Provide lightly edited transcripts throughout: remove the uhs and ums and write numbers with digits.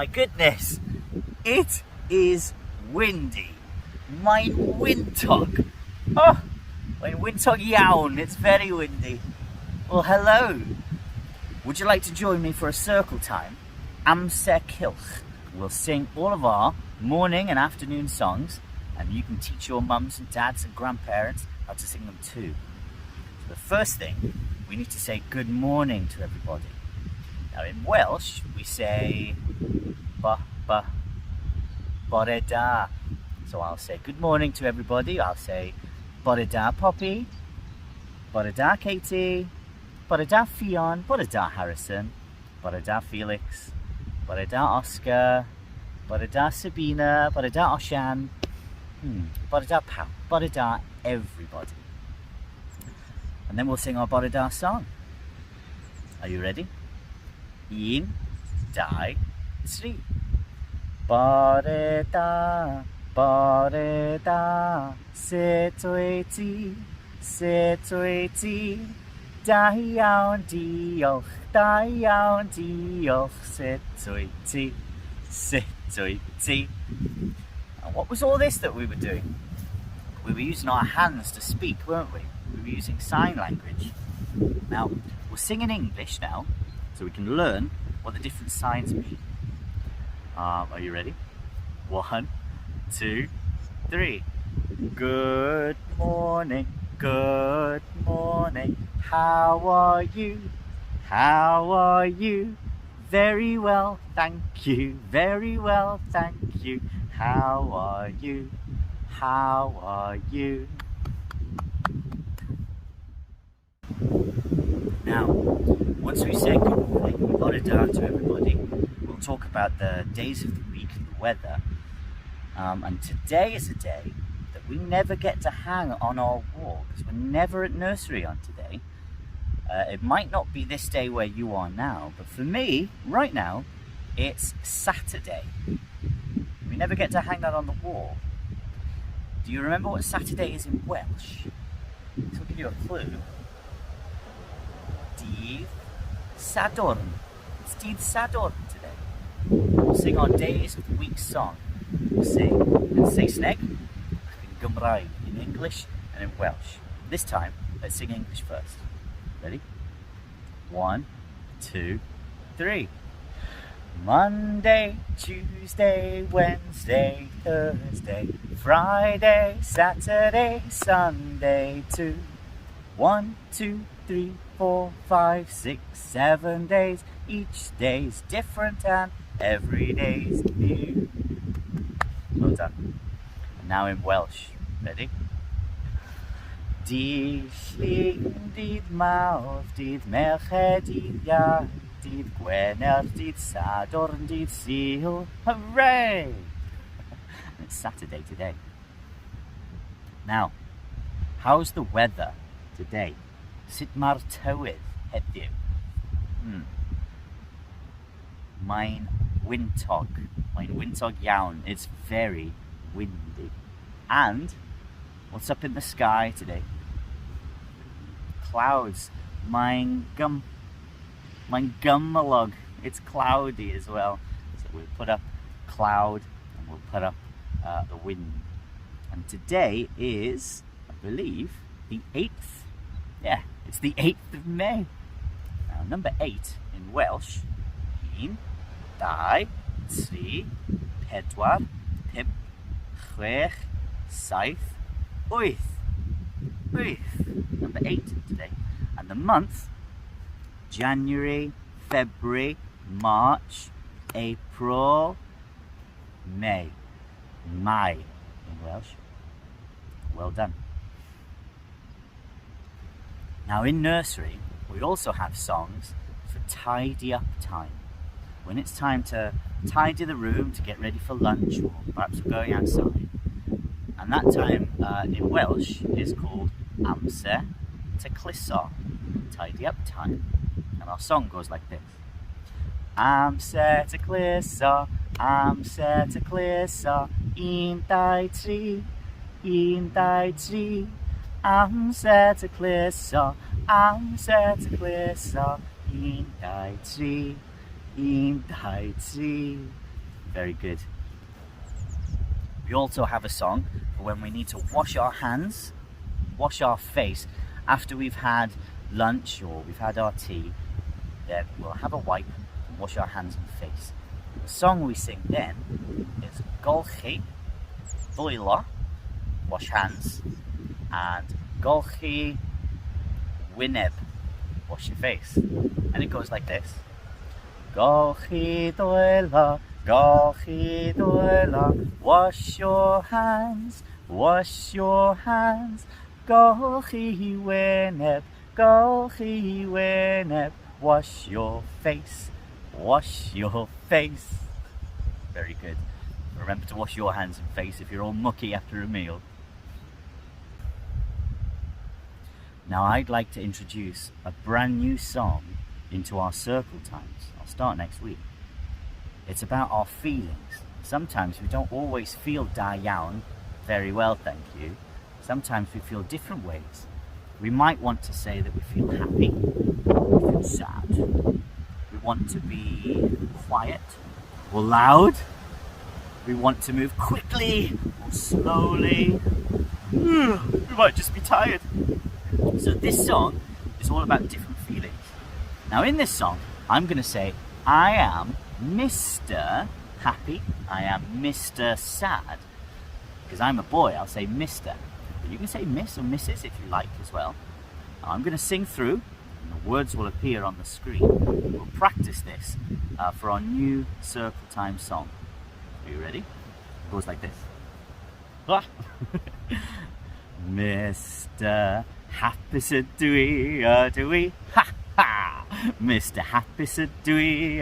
my goodness, it is windy. Mae'n wyntog. Oh, mae'n wyntog iawn. It's very windy. Well, hello. Would you like to join me for a circle time? Amser Cylch. We'll sing all of our morning and afternoon songs, and you can teach your mums and dads and grandparents how to sing them too. So the first thing, we need to say good morning to everybody. Now in Welsh, we say bore da. So I'll say good morning to everybody. I'll say bore da Poppy, bore da Katie, bore da Fion, bore da Harrison, bore da Felix, bore da Oscar, bore da Sabina, bore da Oshan, bore da Pau, bore da everybody. And then we'll sing our bore da song. Are you ready? 1, 2, 3. Bore da, sut wyt ti, sut wyt ti? Da iawn, diolch, sut wyt ti, sut wyt ti? And what was all this that we were doing? We were using our hands to speak, weren't we? We were using sign language. Now, we'll sing in English now, so we can learn what the different signs mean. Are you ready? 1, 2, 3. Good morning, how are you? How are you? Very well, thank you, very well, thank you. How are you? How are you? Now, once we say good morning, we've got it down to everybody. We'll talk about the days of the week and the weather. And today is a day that we never get to hang on our wall because we're never at nursery on today. It might not be this day where you are now, but for me, right now, it's Saturday. We never get to hang that on the wall. Do you remember what Saturday is in Welsh? This will give you a clue. Dydd Sadwrn. It's Dydd Sadwrn today. We'll sing our days of the week song. We'll sing in Saesneg, in Gymraeg, in English, and in Welsh. This time, let's sing English first. Ready? 1, 2, 3. Monday, Tuesday, Wednesday, Thursday, Friday, Saturday, Sunday too. 1, 2, 3, 4, 5, 6, 7 days. Each day's different and every day's new. Well done. And now in Welsh. Ready? Dydd Llun, dydd Mawrth, dydd Merched, dydd Iau, dydd Gwener, dydd Sadwrn, dydd Sul. Hooray! And it's Saturday today. Now, how's the weather today? Sut mae'r tywydd heddiw? Mae'n wyntog iawn. It's very windy. And what's up in the sky today? Clouds. Mae'n gymylog. It's cloudy as well. So we'll put up cloud and we'll put up the wind. And today is, I believe, the 8th. Yeah, it's the 8th of May. Now, number 8 in Welsh. 1, 2, 3, 4, 5, 6, 7, 8. Number 8 today. And the month, January, February, March, April, May. Mai in Welsh. Well done. Now in nursery, we also have songs for tidy up time. When it's time to tidy the room to get ready for lunch, or perhaps we're going outside. And that time in Welsh is called Amser Cylch, tidy up time. And our song goes like this. Amser Cylch, 1, 2, 3, 1, 2, 3. Amser Cylch, 1, 2, 3, 1, 2, 3. Very good. We also have a song for when we need to wash our hands, wash our face after we've had lunch or we've had our tea. Then we'll have a wipe and wash our hands and face. The song we sing then is Golchi, Dawel, wash hands, and Golchi, Wyneb, wash your face. And it goes like this. Golchi Dawel, Golchi Dawel, wash your hands, wash your hands. Golchi Wyneb, Golchi Wyneb, wash your face, wash your face. Very good. Remember to wash your hands and face if you're all mucky after a meal. Now I'd like to introduce a brand new song into our circle times. I'll start next week. It's about our feelings. Sometimes we don't always feel da iawn, very well thank you. Sometimes we feel different ways. We might want to say that we feel happy, we feel sad. We want to be quiet or loud. We want to move quickly or slowly. We might just be tired. So this song is all about different feelings. Now in this song, I'm going to say, I am Mr. Happy, I am Mr. Sad. Because I'm a boy, I'll say Mr. But you can say Miss or Mrs. if you like as well. Now I'm going to sing through, and the words will appear on the screen. We'll practice this for our new circle time song. Are you ready? It goes like this. Mr. Happy-sa-doo-wee, ha ha! Mr. Happy-sa-doo-wee,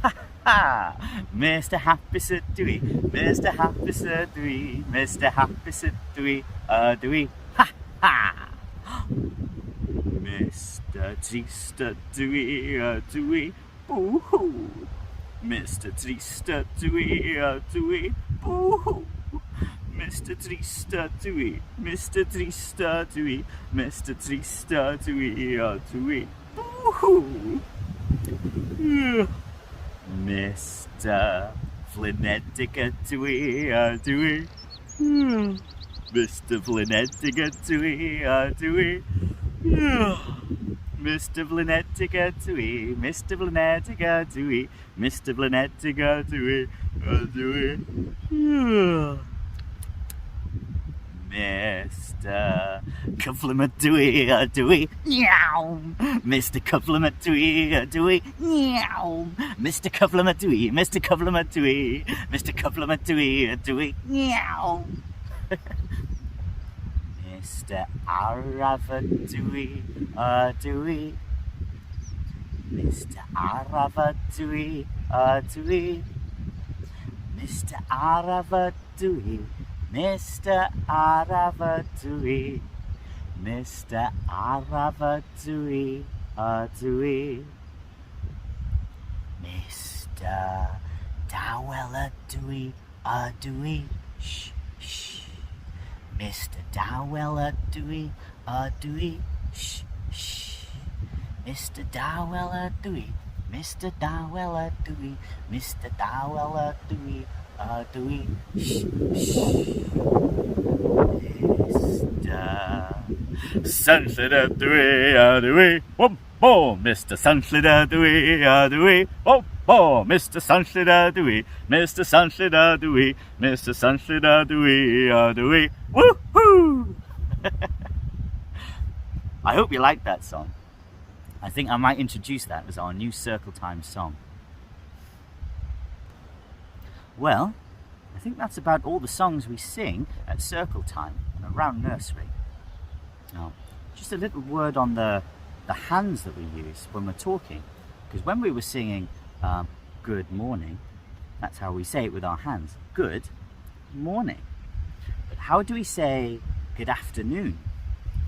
ha ha! Mr. Happy-sa-doo-wee, Mr. Happy-sa-doo-wee, Mr. Happy-sa-doo-wee, ha ha! Mr. Trista-doo-wee, boo-hoo! Mr. Trista-doo-wee, boo-hoo! Mr. Trista-doo-wee, Mr. Trista-doo-wee, Mr. Trista-doo-wee, boo-hoo! Mr. Flinedig-doo-wee, Mr. Flinedig-doo-wee, Mr. Flinedig-doo-wee, Mr. Flinedig-doo-wee, Mr. Flinedig-doo-wee, Mr. Cufflema-doo-wee, meow. Mr. Cufflema-doo-wee, meow. Mr. Cufflema-doo-wee, Mr. Cufflema-doo-wee, Mr. Cufflema-doo-wee, meow. Mr. Arava-doo-wee, Mr. Arava-doo-wee, Mr. Arava-doo-wee, Mr. Arava-doo-wee, Mr. Arava-doo-wee, Mr. Dawel-doo-wee, shh, shh. Mr. Dawel-doo-wee, shh, shh. Mr. Dawel-doo-wee, Mr. Dawel-doo-wee, Mr. Dawel-doo-wee, shh, shh. Mr. Swnllyd-doo-wee, oh, Mr. Swnllyd-doo-wee, oh, Mr. Swnllyd-doo-wee, Mr. Swnllyd-doo-wee, Mr. Swnllyd-doo-wee, woohoo! I hope you like that song. I think I might introduce that as our new circle time song. Well, I think that's about all the songs we sing at circle time and around nursery. Now, just a little word on the hands that we use when we're talking, because when we were singing good morning, that's how we say it with our hands, good morning. But how do we say good afternoon?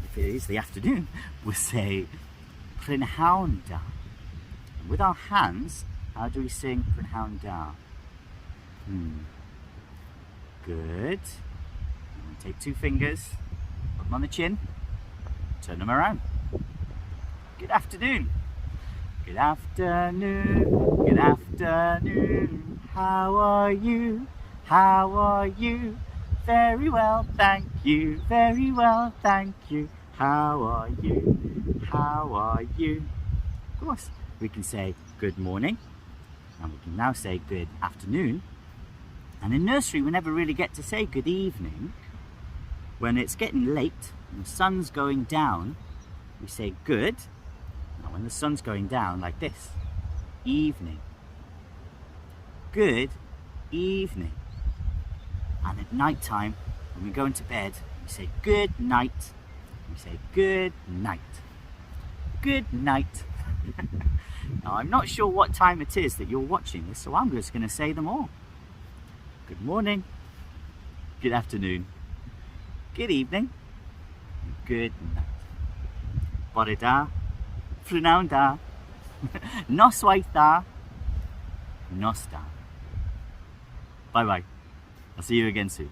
If it is the afternoon, we'll say prynhawn da. And with our hands, how do we sing prynhawn da? Good. And take two fingers, put them on the chin, turn them around. Good afternoon. Good afternoon. Good afternoon. How are you? How are you? Very well, thank you. Very well, thank you. How are you? How are you? Of course, we can say good morning, and we can now say good afternoon. And in nursery, we never really get to say good evening. When it's getting late and the sun's going down, we say good. Now when the sun's going down, like this, evening. Good evening. And at night time, when we go into bed, we say good night. We say good night. Good night. Now I'm not sure what time it is that you're watching this, so I'm just going to say them all. Good morning, good afternoon, good evening, good night. Bore da, prynawn da, noswaith da, nos da. Bye bye. I'll see you again soon.